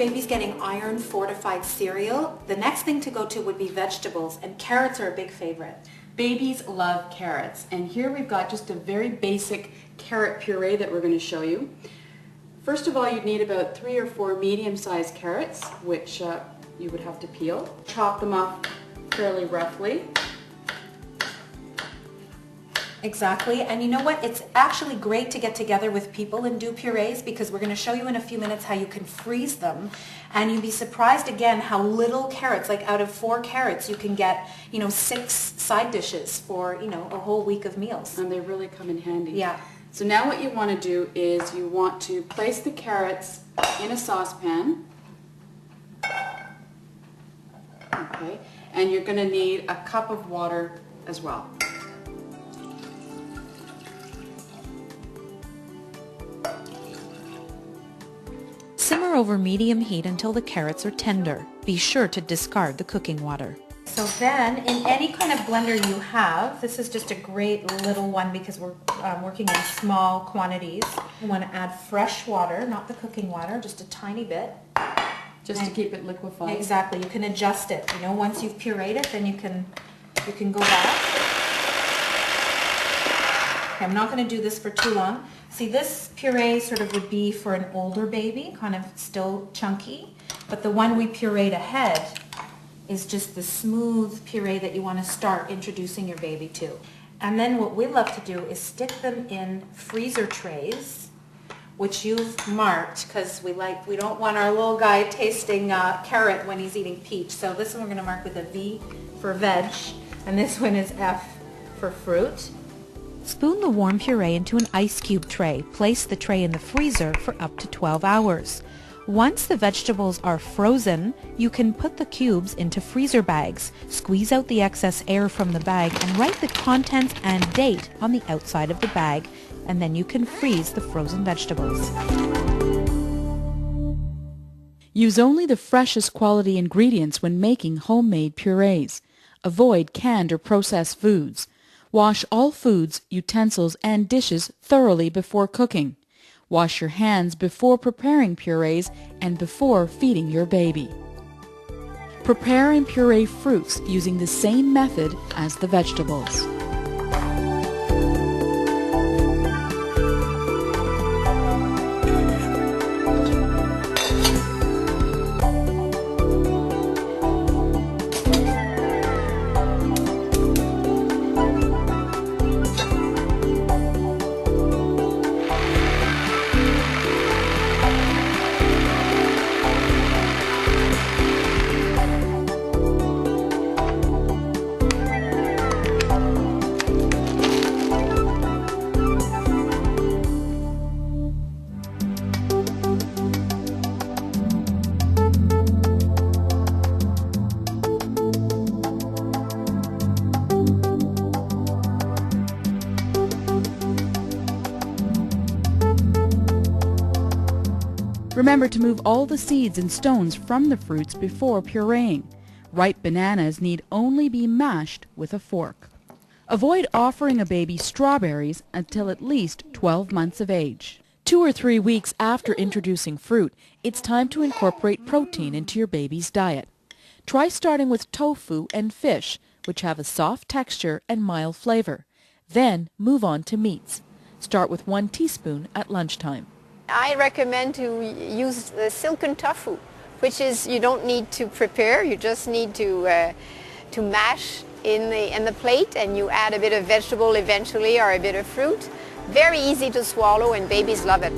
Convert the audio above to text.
baby's getting iron fortified cereal, the next thing to go to would be vegetables, and carrots are a big favorite. Babies love carrots, and here we've got just a very basic carrot puree that we're going to show you. First of all, you'd need about 3 or 4 medium-sized carrots, which you would have to peel. Chop them up fairly roughly. Exactly, and you know what? It's actually great to get together with people and do purees because we're going to show you in a few minutes how you can freeze them, and you'd be surprised again how little carrots, like out of 4 carrots, you can get, 6 side dishes for, a whole week of meals. And they really come in handy. Yeah. So now what you want to do is you want to place the carrots in a saucepan. Okay, and you're going to need a cup of water as well. Simmer over medium heat until the carrots are tender. Be sure to discard the cooking water. So then, in any kind of blender you have, this is just a great little one because we're working in small quantities. You want to add fresh water, not the cooking water, just a tiny bit. Just to keep it liquefied. Exactly. You can adjust it. Once you've pureed it, then you can go back. Okay, I'm not going to do this for too long. See, this puree sort of would be for an older baby, kind of still chunky, but the one we pureed ahead is just the smooth puree that you want to start introducing your baby to. And then what we love to do is stick them in freezer trays, which you've marked because we don't want our little guy tasting carrot when he's eating peach. So this one we're going to mark with a V for veg, and this one is F for fruit. Spoon the warm puree into an ice cube tray. Place the tray in the freezer for up to 12 hours. Once the vegetables are frozen, you can put the cubes into freezer bags. Squeeze out the excess air from the bag and write the contents and date on the outside of the bag, and then you can freeze the frozen vegetables. Use only the freshest quality ingredients when making homemade purees. Avoid canned or processed foods. Wash all foods, utensils, and dishes thoroughly before cooking. Wash your hands before preparing purees and before feeding your baby. Prepare and puree fruits using the same method as the vegetables. Remember to move all the seeds and stones from the fruits before pureeing. Ripe bananas need only be mashed with a fork. Avoid offering a baby strawberries until at least 12 months of age. 2 or 3 weeks after introducing fruit, it's time to incorporate protein into your baby's diet. Try starting with tofu and fish, which have a soft texture and mild flavor. Then move on to meats. Start with 1 teaspoon at lunchtime. I recommend to use the silken tofu, which is you don't need to prepare, you just need to mash in the plate, and you add a bit of vegetable eventually or a bit of fruit. Very easy to swallow, and babies love it.